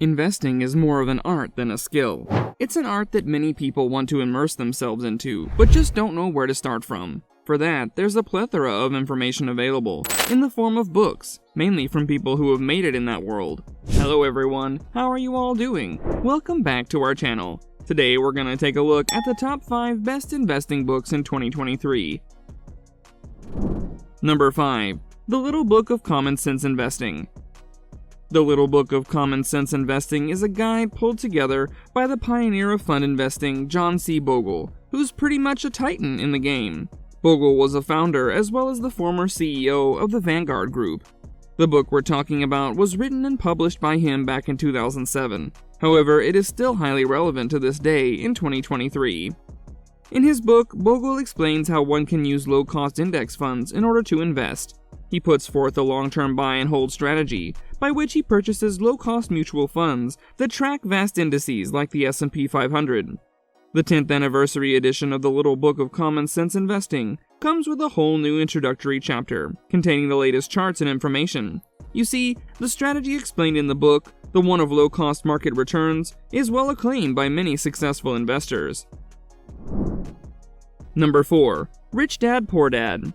Investing is more of an art than a skill. It's an art that many people want to immerse themselves into, but just don't know where to start from. For that, there's a plethora of information available, in the form of books, mainly from people who have made it in that world. Hello everyone, how are you all doing? Welcome back to our channel. Today we're gonna take a look at the top 5 best investing books in 2023. Number 5. The Little Book of Common Sense Investing. The Little Book of Common Sense Investing is a guide pulled together by the pioneer of fund investing, John C. Bogle, who's pretty much a titan in the game. Bogle was a founder as well as the former CEO of the Vanguard Group. The book we're talking about was written and published by him back in 2007. However, it is still highly relevant to this day in 2023. In his book, Bogle explains how one can use low-cost index funds in order to invest. He puts forth a long-term buy-and-hold strategy, by which he purchases low-cost mutual funds that track vast indices like the S&P 500. The 10th anniversary edition of the Little Book of Common Sense Investing comes with a whole new introductory chapter, containing the latest charts and information. You see, the strategy explained in the book, the one of low-cost market returns, is well acclaimed by many successful investors. Number 4. Rich Dad, Poor Dad.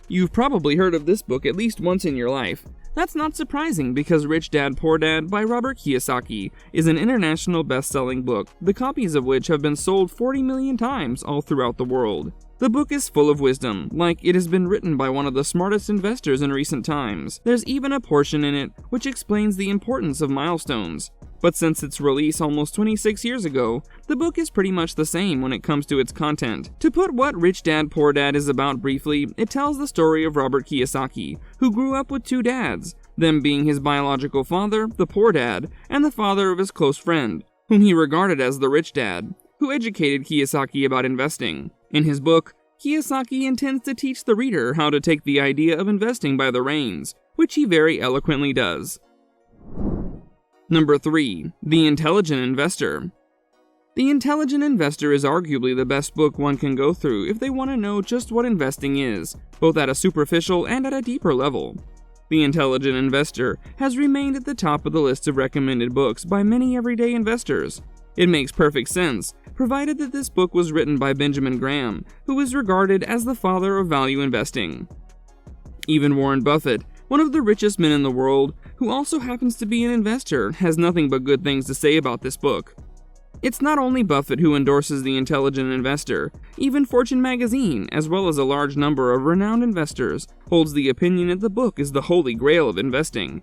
You've probably heard of this book at least once in your life. That's not surprising because Rich Dad, Poor Dad by Robert Kiyosaki is an international best-selling book, the copies of which have been sold 40 million times all throughout the world. The book is full of wisdom, like it has been written by one of the smartest investors in recent times. There's even a portion in it which explains the importance of milestones. But since its release almost 26 years ago, the book is pretty much the same when it comes to its content. To put what Rich Dad, Poor Dad is about briefly, it tells the story of Robert Kiyosaki, who grew up with 2 dads, them being his biological father, the poor dad, and the father of his close friend, whom he regarded as the rich dad, who educated Kiyosaki about investing. In his book, Kiyosaki intends to teach the reader how to take the idea of investing by the reins, which he very eloquently does. Number 3. The Intelligent Investor. The Intelligent Investor is arguably the best book one can go through if they want to know just what investing is, both at a superficial and at a deeper level. The Intelligent Investor has remained at the top of the list of recommended books by many everyday investors. It makes perfect sense, provided that this book was written by Benjamin Graham, who is regarded as the father of value investing. Even Warren Buffett, one of the richest men in the world, who also happens to be an investor, has nothing but good things to say about this book. It's not only Buffett who endorses The Intelligent Investor, even Fortune magazine, as well as a large number of renowned investors, holds the opinion that the book is the holy grail of investing.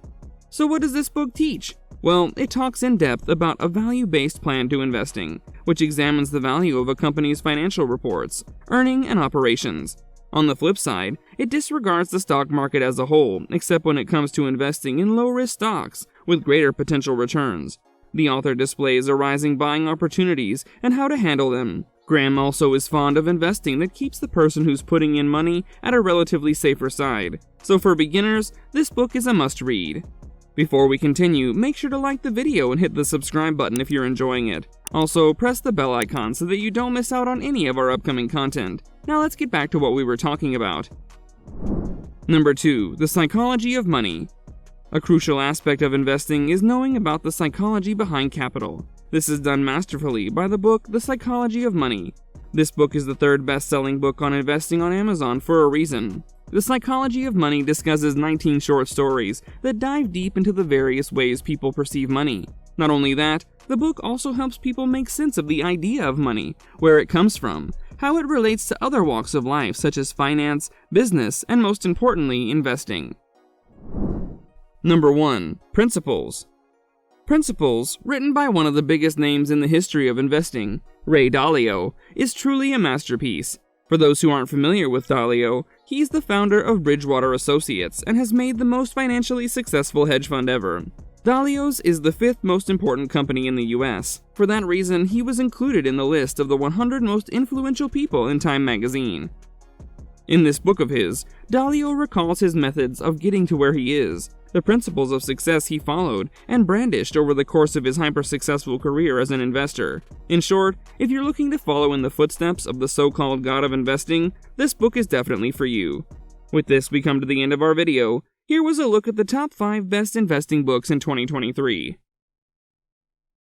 So what does this book teach? Well, it talks in depth about a value-based plan to investing, which examines the value of a company's financial reports, earnings, and operations. On the flip side, it disregards the stock market as a whole, except when it comes to investing in low-risk stocks with greater potential returns. The author displays arising buying opportunities and how to handle them. Graham also is fond of investing that keeps the person who's putting in money at a relatively safer side. So for beginners, this book is a must-read. Before we continue, make sure to like the video and hit the subscribe button if you're enjoying it. Also, press the bell icon so that you don't miss out on any of our upcoming content. Now let's get back to what we were talking about. Number 2. The Psychology of Money. A crucial aspect of investing is knowing about the psychology behind capital. This is done masterfully by the book The Psychology of Money. This book is the 3rd best-selling book on investing on Amazon for a reason. The Psychology of Money discusses 19 short stories that dive deep into the various ways people perceive money. Not only that, the book also helps people make sense of the idea of money, where it comes from, how it relates to other walks of life such as finance, business, and most importantly, investing. Number 1. Principles. Principles, written by one of the biggest names in the history of investing, Ray Dalio, is truly a masterpiece. For those who aren't familiar with Dalio, he's the founder of Bridgewater Associates and has made the most financially successful hedge fund ever. Dalio's is the 5th most important company in the US. For that reason, he was included in the list of the 100 most influential people in Time magazine. In this book of his, Dalio recalls his methods of getting to where he is, the principles of success he followed and brandished over the course of his hyper-successful career as an investor. In short, if you're looking to follow in the footsteps of the so-called god of investing, this book is definitely for you. With this, we come to the end of our video. Here was a look at the top 5 best investing books in 2023.